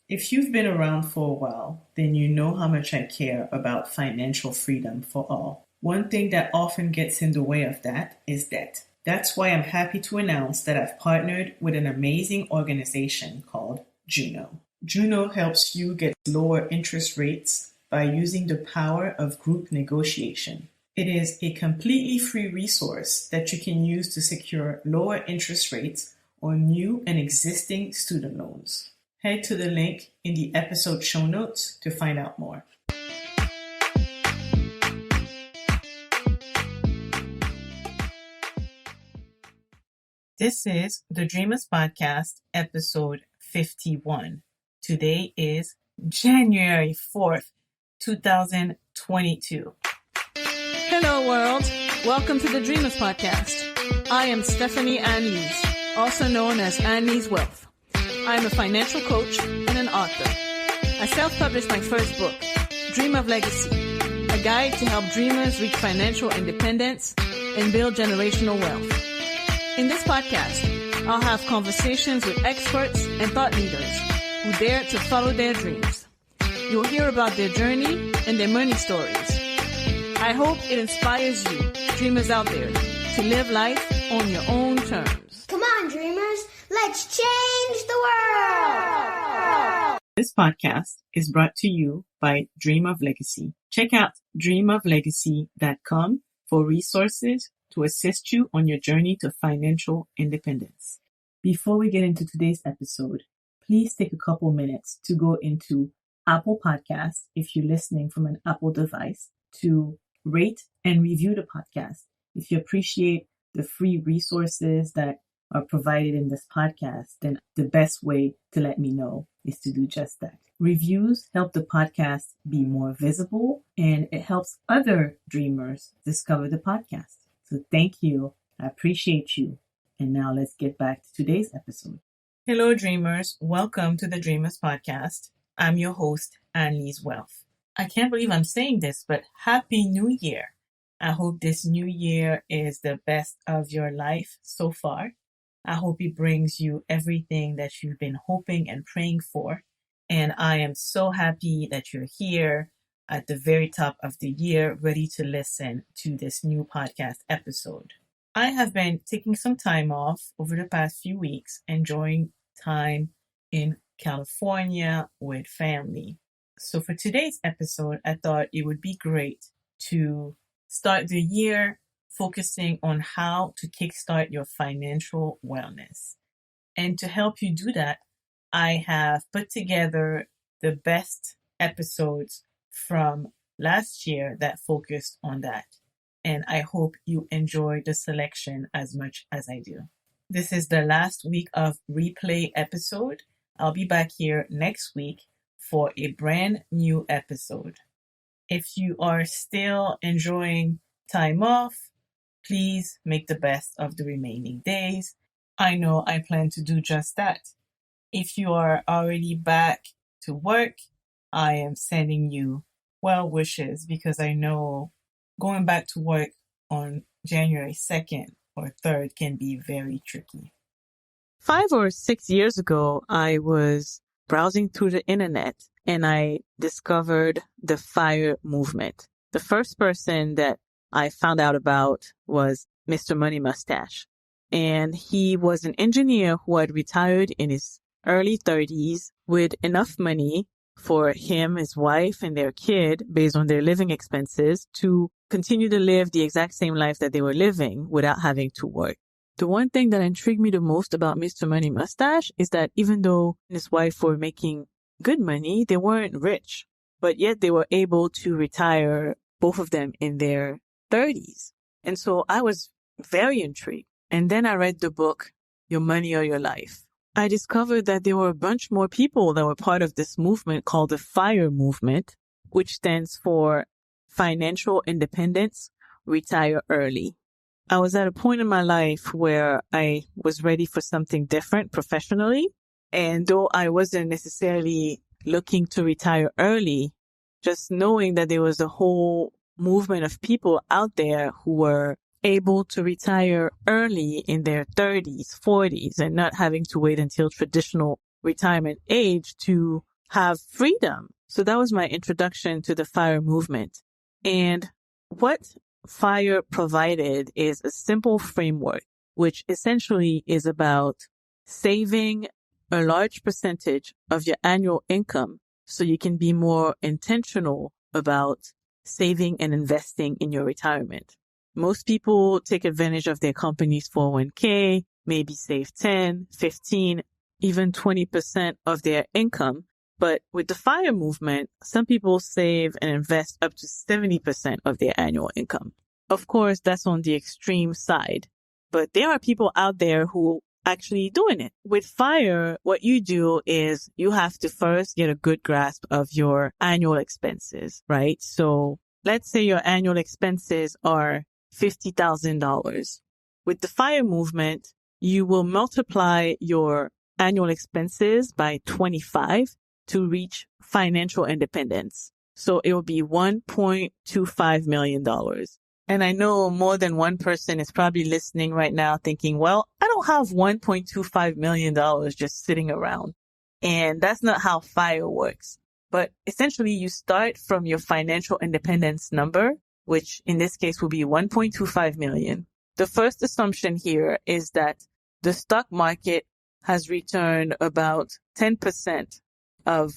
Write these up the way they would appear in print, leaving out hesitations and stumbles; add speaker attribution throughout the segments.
Speaker 1: If you've been around for a while, then you know how much I care about financial freedom for all. One thing that often gets in the way of that is debt. That's why I'm happy to announce that I've partnered with an amazing organization called Juno. Juno helps you get lower interest rates by using the power of group negotiation. It is a completely free resource that you can use to secure lower interest rates on new and existing student loans. Head to the link in the episode show notes to find out more. This is the Dreamers Podcast, episode 51. Today is January 4th, 2022.
Speaker 2: Hello, world. Welcome to the Dreamers Podcast. I am Stephanie Anne-Lyse, also known as Anne-Lyse Wealth. I am a financial coach and an author. I self-published my first book, Dream of Legacy, a guide to help dreamers reach financial independence and build generational wealth. In this podcast, I'll have conversations with experts and thought leaders who dare to follow their dreams. You'll hear about their journey and their money stories. I hope it inspires you, dreamers out there, to live life on your own terms.
Speaker 3: Come on, dreamers, let's change the world!
Speaker 1: This podcast is brought to you by Dream of Legacy. Check out dreamoflegacy.com for resources to assist you on your journey to financial independence. Before we get into today's episode, please take a couple minutes to go into Apple Podcasts if you're listening from an Apple device to rate and review the podcast. If you appreciate the free resources that are provided in this podcast, then the best way to let me know is to do just that. Reviews help the podcast be more visible, and it helps other dreamers discover the podcast. So thank you. I appreciate you. And now let's get back to today's episode. Hello, dreamers. Welcome to the Dreamers Podcast. I'm your host, Anne-Lyse Wealth. I can't believe I'm saying this, but Happy New Year. I hope this new year is the best of your life so far. I hope it brings you everything that you've been hoping and praying for. And I am so happy that you're here at the very top of the year, ready to listen to this new podcast episode. I have been taking some time off over the past few weeks, enjoying time in California with family. So for today's episode, I thought it would be great to start the year focusing on how to kickstart your financial wellness. And to help you do that, I have put together the best episodes from last year that focused on that. And I hope you enjoy the selection as much as I do. This is the last week of replay episode. I'll be back here next week for a brand new episode. If you are still enjoying time off, please make the best of the remaining days. I know I plan to do just that. If you are already back to work, I am sending you well wishes because I know going back to work on January 2nd or 3rd can be very tricky. 5 or 6 years ago, I was browsing through the internet and I discovered the FIRE movement. The first person that I found out about was Mr. Money Mustache. And he was an engineer who had retired in his early 30s with enough money for him, his wife, and their kid, based on their living expenses, to continue to live the exact same life that they were living without having to work. The one thing that intrigued me the most about Mr. Money Mustache is that even though his wife were making good money, they weren't rich, but yet they were able to retire, both of them in their 30s. And so I was very intrigued. And then I read the book, Your Money or Your Life. I discovered that there were a bunch more people that were part of this movement called the FIRE movement, which stands for Financial Independence, Retire Early. I was at a point in my life where I was ready for something different professionally. And though I wasn't necessarily looking to retire early, just knowing that there was a whole movement of people out there who were able to retire early in their 30s, 40s, and not having to wait until traditional retirement age to
Speaker 2: have freedom. So that was my introduction to the FIRE movement. And what FIRE provided is a simple framework, which essentially is about saving a large percentage of your annual income so you can be more intentional about saving and investing in your retirement. Most people take advantage of their company's 401k, maybe save 10, 15, even 20% of their income. But with the FIRE movement, some people save and invest up to 70% of their annual income. Of course, that's on the extreme side, but there are people out there who actually doing it. With FIRE, what you do is you have to first get a good grasp of your annual expenses, right? So let's say your annual expenses are $50,000. With the FIRE movement, you will multiply your annual expenses by 25 to reach financial independence. So it will be $1.25 million. And I know more than one person is probably listening right now thinking, well, I don't have $1.25 million just sitting around. And that's not how FIRE works. But essentially, you start from your financial independence number, which in this case will be 1.25 million. The first assumption here is that the stock market has returned about 10% of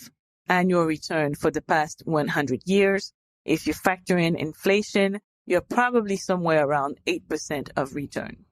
Speaker 2: annual return for the past 100 years. If you factor in inflation, you're probably somewhere around 8% of return.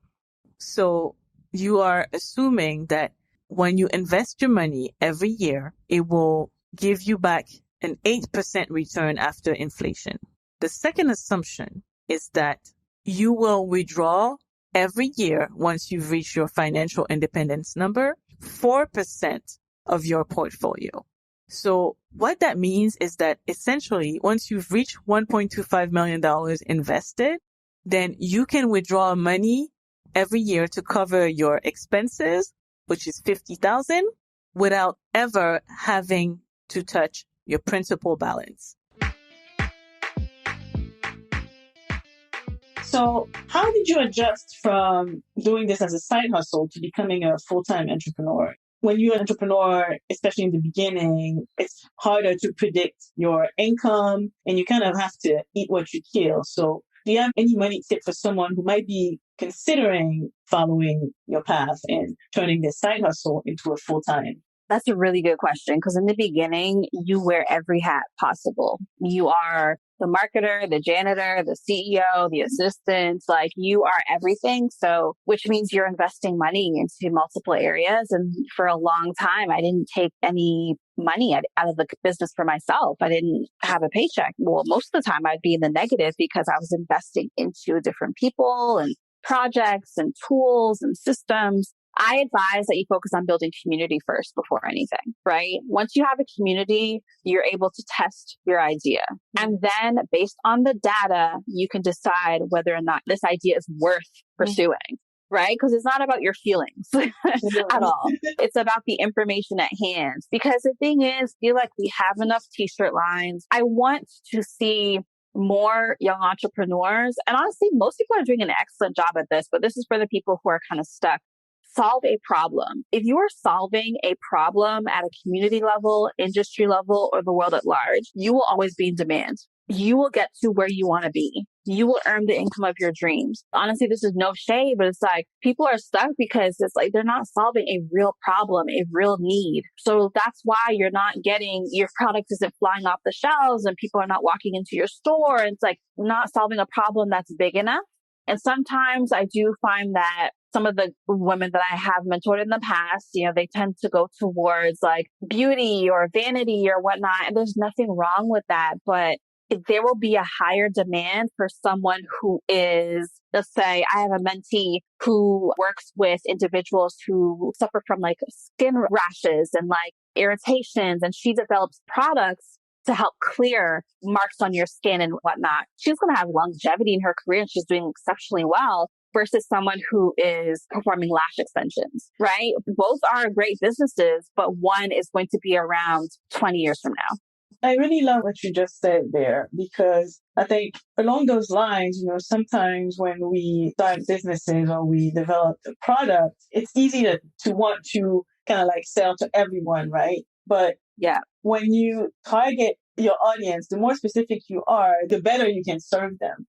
Speaker 2: So you are assuming that when you invest your money every year, it will give you back an 8% return after inflation. The second assumption is that you will withdraw every year once you've reached your financial independence number, 4% of your portfolio. So what that means is that essentially once you've reached $1.25 million invested, then you can withdraw money every year to cover your expenses, which is $50,000, without ever having to touch your principal balance.
Speaker 1: So how did you adjust from doing this as a side hustle to becoming a full-time entrepreneur? When you're an entrepreneur, especially in the beginning, it's harder to predict your income and you kind of have to eat what you kill. So do you have any money tip for someone who might be considering following your path and turning their side hustle into a full-time?
Speaker 4: That's a really good question because in the beginning, you wear every hat possible. You are the marketer, the janitor, the CEO, the assistant, like you are everything. So, which means you're investing money into multiple areas. And for a long time, I didn't take any money out of the business for myself. I didn't have a paycheck. Well, most of the time I'd be in the negative because I was investing into different people and projects and tools and systems. I advise that you focus on building community first before anything, right? Once you have a community, you're able to test your idea. And then based on the data, you can decide whether or not this idea is worth pursuing, right? Because it's not about your feelings at all. It's about the information at hand. Because the thing is, I feel like we have enough t-shirt lines. I want to see more young entrepreneurs. And honestly, most people are doing an excellent job at this, but this is for the people who are kind of stuck. Solve a problem. If you are solving a problem at a community level, industry level, or the world at large, you will always be in demand. You will get to where you want to be. You will earn the income of your dreams. Honestly, this is no shade, but it's like people are stuck because it's like they're not solving a real problem, a real need. So that's why you're not getting, your product isn't flying off the shelves and people are not walking into your store. And it's like not solving a problem that's big enough. And sometimes I do find that some of the women that I have mentored in the past, they tend to go towards like beauty or vanity or whatnot. And there's nothing wrong with that. But there will be a higher demand for someone who is, let's say I have a mentee who works with individuals who suffer from like skin rashes and like irritations. And she develops products to help clear marks on your skin and whatnot. She's going to have longevity in her career and she's doing exceptionally well versus someone who is performing lash extensions, right? Both are great businesses, but one is going to be around 20 years from now.
Speaker 1: I really love what you just said there because I think along those lines, sometimes when we start businesses or we develop a product, it's easy to want to kind of like sell to everyone, right? But
Speaker 4: Yeah.
Speaker 1: When you target your audience, the more specific you are, the better you can serve them.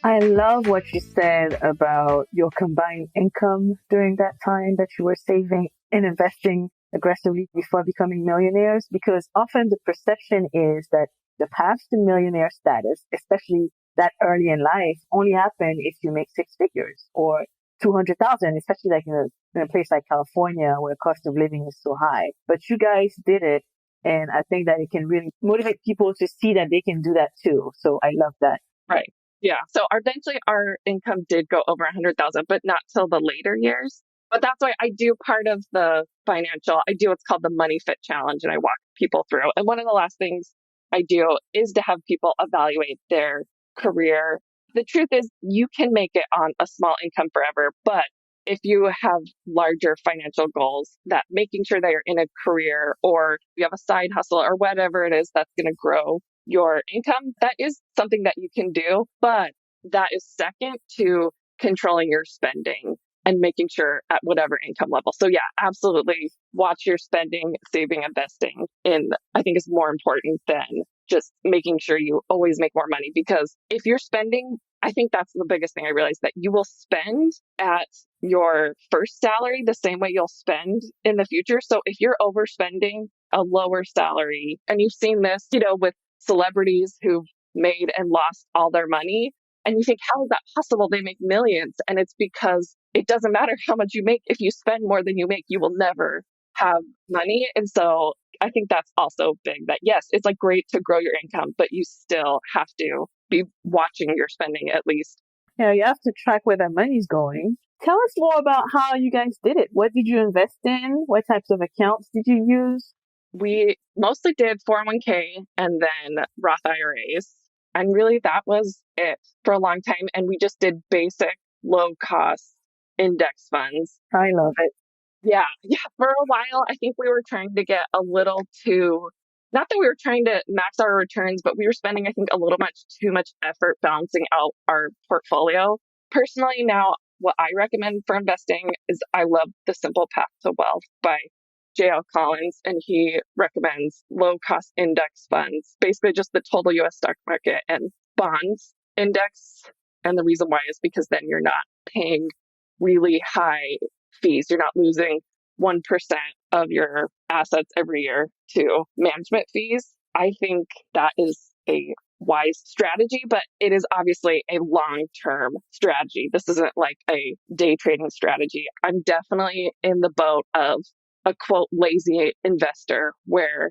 Speaker 5: I love what you said about your combined income during that time that you were saving and investing aggressively before becoming millionaires, because often the perception is that the path to millionaire status, especially that early in life, only happen if you make six figures or 200,000, especially like in a place like California where the cost of living is so high. But you guys did it. And I think that it can really motivate people to see that they can do that too. So I love that.
Speaker 6: Right. Yeah. So eventually our income did go over 100,000, but not till the later years. But that's why I do part of the financial, I do what's called the Money Fit Challenge, and I walk people through. And one of the last things I do is to have people evaluate their career. The truth is you can make it on a small income forever, but if you have larger financial goals, that making sure that you're in a career or you have a side hustle or whatever it is that's going to grow your income, that is something that you can do, but that is second to controlling your spending and making sure at whatever income level. So yeah, absolutely watch your spending, saving, investing I think is more important than just making sure you always make more money, because if you're spending, I think that's the biggest thing I realized, that you will spend at your first salary the same way you'll spend in the future. So if you're overspending a lower salary, and you've seen this, with celebrities who've made and lost all their money, and you think, how is that possible? They make millions. And it's because it doesn't matter how much you make. If you spend more than you make, you will never have money. And so I think that's also big, that yes, it's like great to grow your income, but you still have to be watching your spending at least.
Speaker 5: Yeah, you have to track where that money's going. Tell us more about how you guys did it. What did you invest in? What types of accounts did you use?
Speaker 6: We mostly did 401k and then Roth IRAs. And really that was it for a long time. And we just did basic low cost index funds.
Speaker 5: I love it.
Speaker 6: Yeah. For a while, I think we were trying to get a little too, not that we were trying to max our returns, but we were spending, I think, a little too much effort balancing out our portfolio. Personally, now, what I recommend for investing is I love The Simple Path to Wealth by J.L. Collins, and he recommends low cost index funds, basically just the total US stock market and bonds index. And the reason why is because then you're not paying really high fees. You're not losing 1% of your assets every year to management fees. I think that is a wise strategy, but it is obviously a long-term strategy. This isn't like a day trading strategy. I'm definitely in the boat of a quote lazy investor, where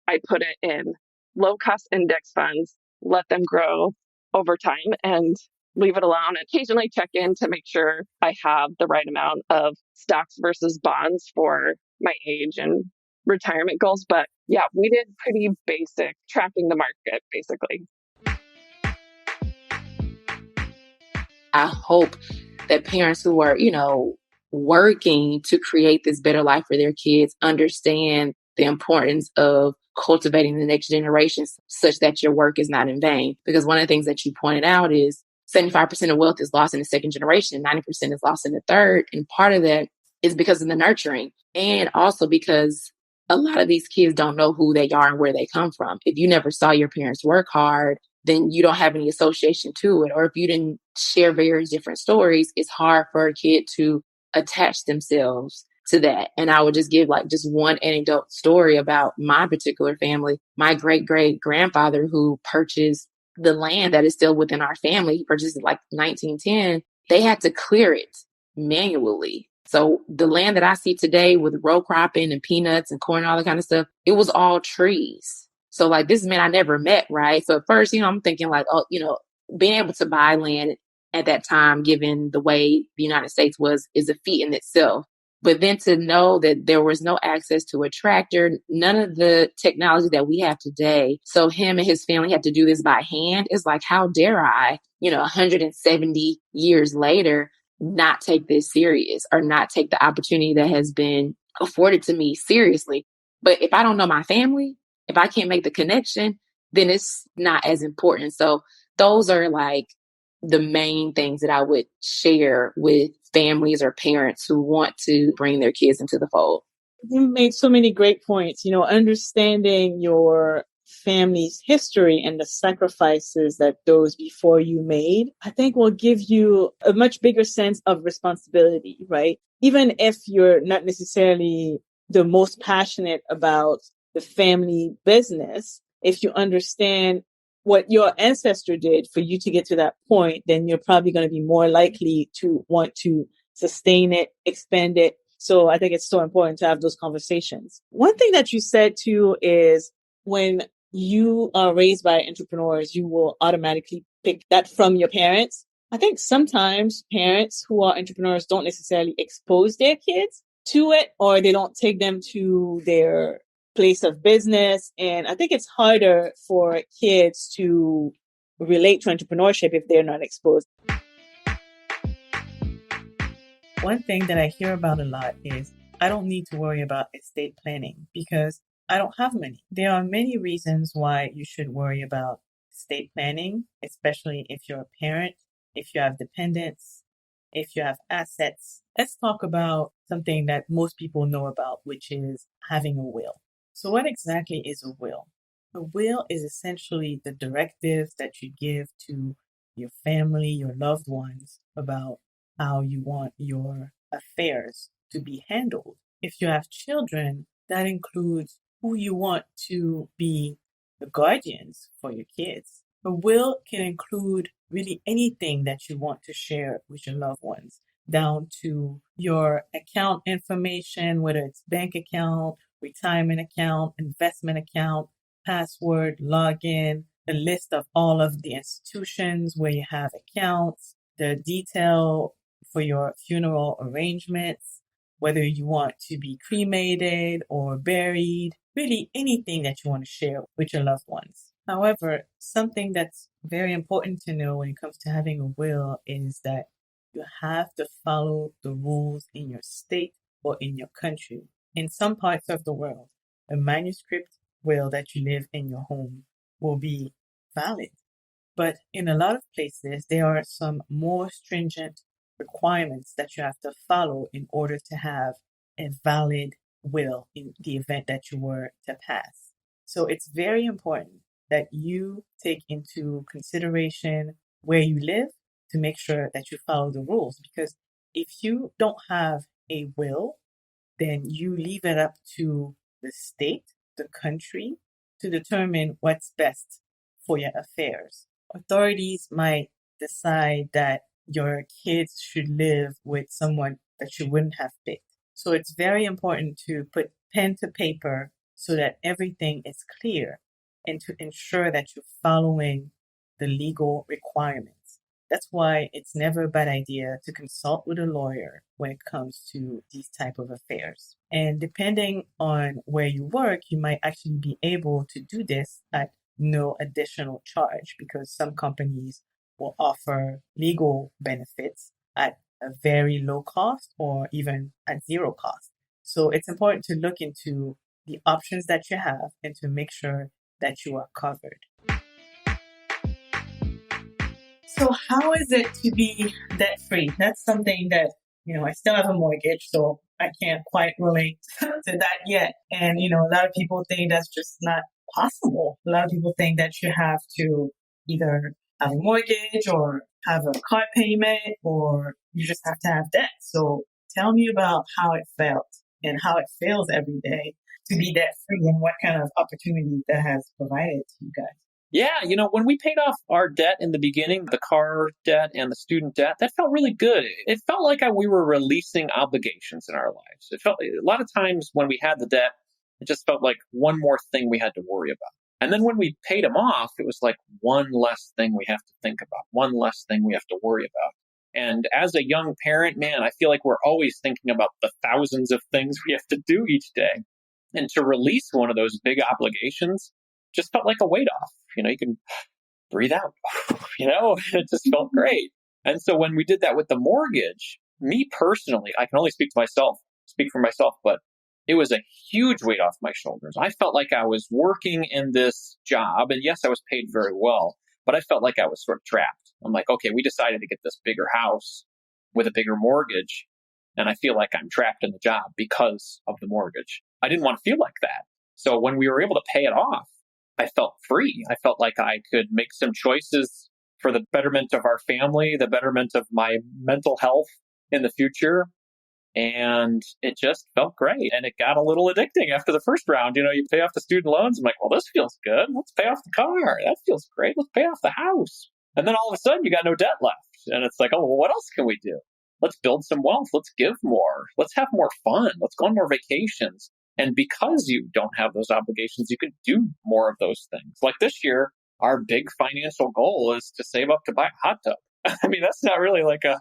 Speaker 6: I put it in low cost index funds, let them grow over time and leave it alone. Occasionally check in to make sure I have the right amount of stocks versus bonds for my age and retirement goals. But yeah, we did pretty basic tracking the market, basically.
Speaker 7: I hope that parents who are, working to create this better life for their kids understand the importance of cultivating the next generation such that your work is not in vain. Because one of the things that you pointed out is 75% of wealth is lost in the second generation, 90% is lost in the third. And part of that is because of the nurturing, and also because a lot of these kids don't know who they are and where they come from. If you never saw your parents work hard, then you don't have any association to it. Or if you didn't share various different stories, it's hard for a kid to attach themselves to that. And I would just give just one anecdote story about my particular family. My great-great-grandfather, who purchased the land that is still within our family, he purchased it 1910. They had to clear it manually. So the land that I see today with row cropping and peanuts and corn and all that kind of stuff, it was all trees. So this man I never met, right? So at first, I'm thinking being able to buy land at that time, given the way the United States is a feat in itself. But then to know that there was no access to a tractor, none of the technology that we have today. So him and his family had to do this by hand. It's how dare I, 170 years later, not take this serious or not take the opportunity that has been afforded to me seriously. But if I don't know my family, if I can't make the connection, then it's not as important. So those are the main things that I would share with families or parents who want to bring their kids into the fold.
Speaker 1: You made so many great points. Understanding your family's history and the sacrifices that those before you made, I think will give you a much bigger sense of responsibility, right? Even if you're not necessarily the most passionate about the family business, if you understand what your ancestor did for you to get to that point, then you're probably going to be more likely to want to sustain it, expand it. So I think it's so important to have those conversations. One thing that you said too is when you are raised by entrepreneurs, you will automatically pick that from your parents. I think sometimes parents who are entrepreneurs don't necessarily expose their kids to it, or they don't take them to their place of business. And I think it's harder for kids to relate to entrepreneurship if they're not exposed. One thing that I hear about a lot is I don't need to worry about estate planning because I don't have many. There are many reasons why you should worry about estate planning, especially if you're a parent, if you have dependents, if you have assets. Let's talk about something that most people know about, which is having a will. So what exactly is a will? A will is essentially the directives that you give to your family, your loved ones about how you want your affairs to be handled. If you have children, that includes who you want to be the guardians for your kids. A will can include really anything that you want to share with your loved ones, down to your account information, whether it's bank account, retirement account, investment account, password, login, the list of all of the institutions where you have accounts, the detail for your funeral arrangements, whether you want to be cremated or buried, really anything that you want to share with your loved ones. However, something that's very important to know when it comes to having a will is that you have to follow the rules in your state or in your country. In some parts of the world, a manuscript will that you live in your home will be valid. But in a lot of places, there are some more stringent requirements that you have to follow in order to have a valid will in the event that you were to pass. So it's very important that you take into consideration where you live to make sure that you follow the rules. Because if you don't have a will, then you leave it up to the state, the country, to determine what's best for your affairs. Authorities might decide that your kids should live with someone that you wouldn't have picked. So it's very important to put pen to paper so that everything is clear and to ensure that you're following the legal requirements. That's why it's never a bad idea to consult with a lawyer when it comes to these type of affairs. And depending on where you work, you might actually be able to do this at no additional charge because some companies will offer legal benefits at a very low cost or even at zero cost. So it's important to look into the options that you have and to make sure that you are covered. So how is it to be debt free? That's something that, I still have a mortgage, so I can't quite relate to that yet. And, a lot of people think that's just not possible. A lot of people think that you have to either have a mortgage or have a car payment or you just have to have debt. So tell me about how it felt and how it feels every day to be debt free and what kind of opportunity that has provided to you guys.
Speaker 8: Yeah, when we paid off our debt in the beginning, the car debt and the student debt, that felt really good. It felt like we were releasing obligations in our lives. It felt a lot of times when we had the debt, it just felt like one more thing we had to worry about. And then when we paid them off, it was like one less thing we have to think about, one less thing we have to worry about. And as a young parent, man, I feel like we're always thinking about the thousands of things we have to do each day. And to release one of those big obligations just felt like a weight off. You can breathe out, it just felt great. And so when we did that with the mortgage, me personally, I can only speak for myself, but it was a huge weight off my shoulders. I felt like I was working in this job and yes, I was paid very well, but I felt like I was sort of trapped. I'm like, okay, we decided to get this bigger house with a bigger mortgage. and I feel like I'm trapped in the job because of the mortgage. I didn't want to feel like that. So when we were able to pay it off, I felt free. I felt like I could make some choices for the betterment of our family, the betterment of my mental health in the future. And it just felt great. And it got a little addicting after the first round. You know, you pay off the student loans. I'm like, well, this feels good. Let's pay off the car. That feels great. Let's pay off the house. And then all of a sudden you got no debt left. And it's like, oh, well, what else can we do? Let's build some wealth. Let's give more. Let's have more fun. Let's go on more vacations. And because you don't have those obligations, you can do more of those things. Like this year, our big financial goal is to save up to buy a hot tub. I mean, that's not really like a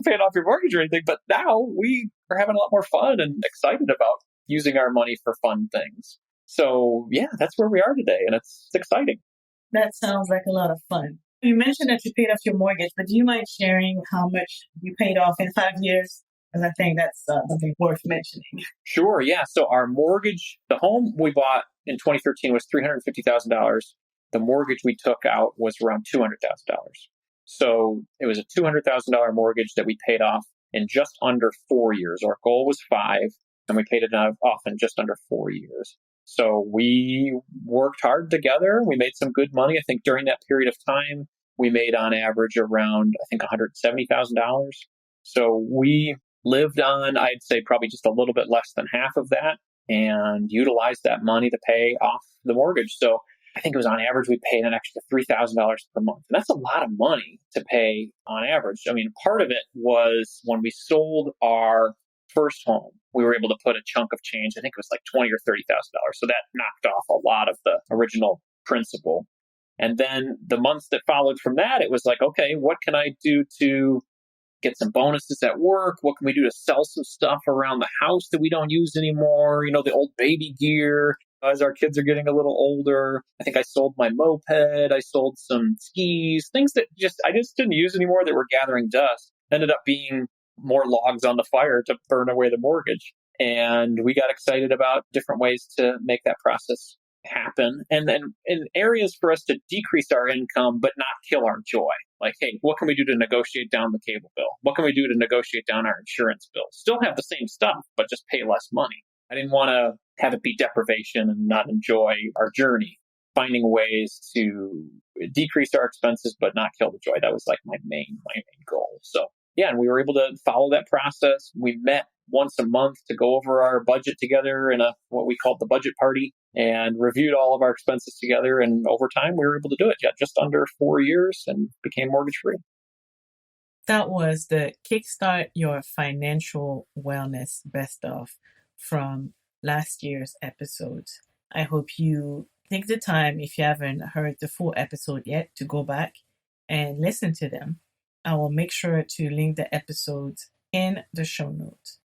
Speaker 8: paying off your mortgage or anything, but now we are having a lot more fun and excited about using our money for fun things. So yeah, that's where we are today, and it's exciting.
Speaker 1: That sounds like a lot of fun. You mentioned that you paid off your mortgage, but do you mind sharing how much you paid off in 5 years? Because I think that's something worth mentioning.
Speaker 8: Sure, yeah. So our mortgage, the home we bought in 2013 was $350,000. The mortgage we took out was around $200,000. So it was a $200,000 mortgage that we paid off in just under 4 years. Our goal was 5, and we paid it off in just under 4 years. So we worked hard together. We made some good money. I think during that period of time, we made on average around, I think, $170,000. So we lived on, I'd say, probably just a little bit less than half of that and utilized that money to pay off the mortgage. So I think it was on average, we paid an extra $3,000 per month. And that's a lot of money to pay on average. I mean, part of it was when we sold our first home, we were able to put a chunk of change. I think it was like $20,000 or $30,000. So that knocked off a lot of the original principal. And then the months that followed from that, it was like, okay, what can I do to get some bonuses at work? What can we do to sell some stuff around the house that we don't use anymore? You know, the old baby gear. As our kids are getting a little older, I think I sold my moped. I sold some skis, things that I just didn't use anymore that were gathering dust. Ended up being more logs on the fire to burn away the mortgage. And we got excited about different ways to make that process happen. And then in areas for us to decrease our income, but not kill our joy. Like, hey, what can we do to negotiate down the cable bill? What can we do to negotiate down our insurance bill? Still have the same stuff, but just pay less money. I didn't want to have it be deprivation and not enjoy our journey. Finding ways to decrease our expenses, but not kill the joy. That was like my main goal. So yeah, and we were able to follow that process. We met once a month to go over our budget together in what we called the budget party and reviewed all of our expenses together. And over time, we were able to do it. Yeah, just under 4 years and became mortgage free.
Speaker 1: That was the Kickstart Your Financial Wellness Best Of from last year's episodes. I hope you take the time, if you haven't heard the full episode yet, to go back and listen to them. I will make sure to link the episodes in the show notes.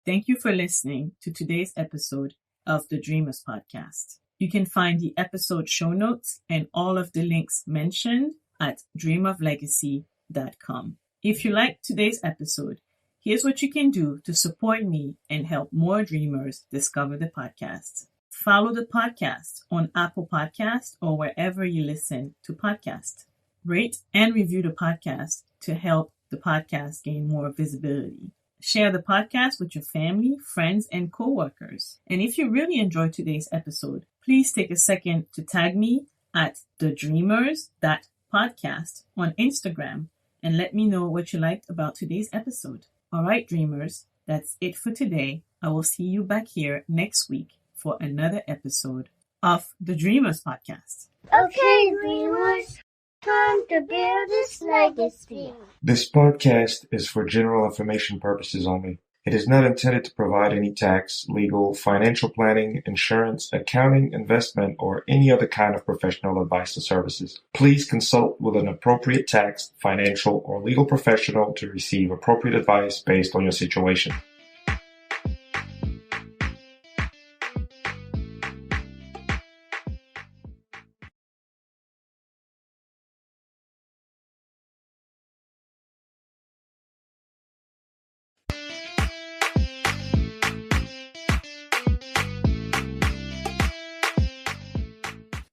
Speaker 1: Thank you for listening to today's episode of the Dreamers Podcast. You can find the episode show notes and all of the links mentioned at dreamoflegacy.com. If you liked today's episode, here's what you can do to support me and help more dreamers discover the podcast. Follow the podcast on Apple Podcasts or wherever you listen to podcasts. Rate and review the podcast to help the podcast gain more visibility. Share the podcast with your family, friends, and coworkers. And if you really enjoyed today's episode, please take a second to tag me at thedreamers.podcast on Instagram and let me know what you liked about today's episode. All right, dreamers, that's it for today. I will see you back here next week for another episode of the Dreamers Podcast.
Speaker 3: Okay, dreamers, time to build this legacy.
Speaker 9: This podcast is for general information purposes only. It is not intended to provide any tax, legal, financial planning, insurance, accounting, investment, or any other kind of professional advice or services. Please consult with an appropriate tax, financial, or legal professional to receive appropriate advice based on your situation.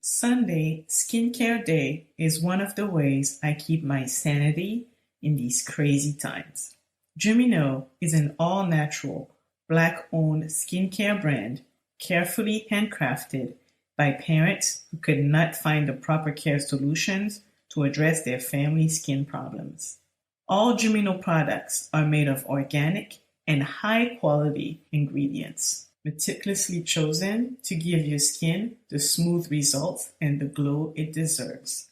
Speaker 1: Sunday, Skincare Day, is one of the ways I keep my sanity in these crazy times. Dreamino is an all-natural, Black-owned skincare brand carefully handcrafted by parents who could not find the proper care solutions to address their family skin problems. All Dreamino products are made of organic and high-quality ingredients, meticulously chosen to give your skin the smooth results and the glow it deserves.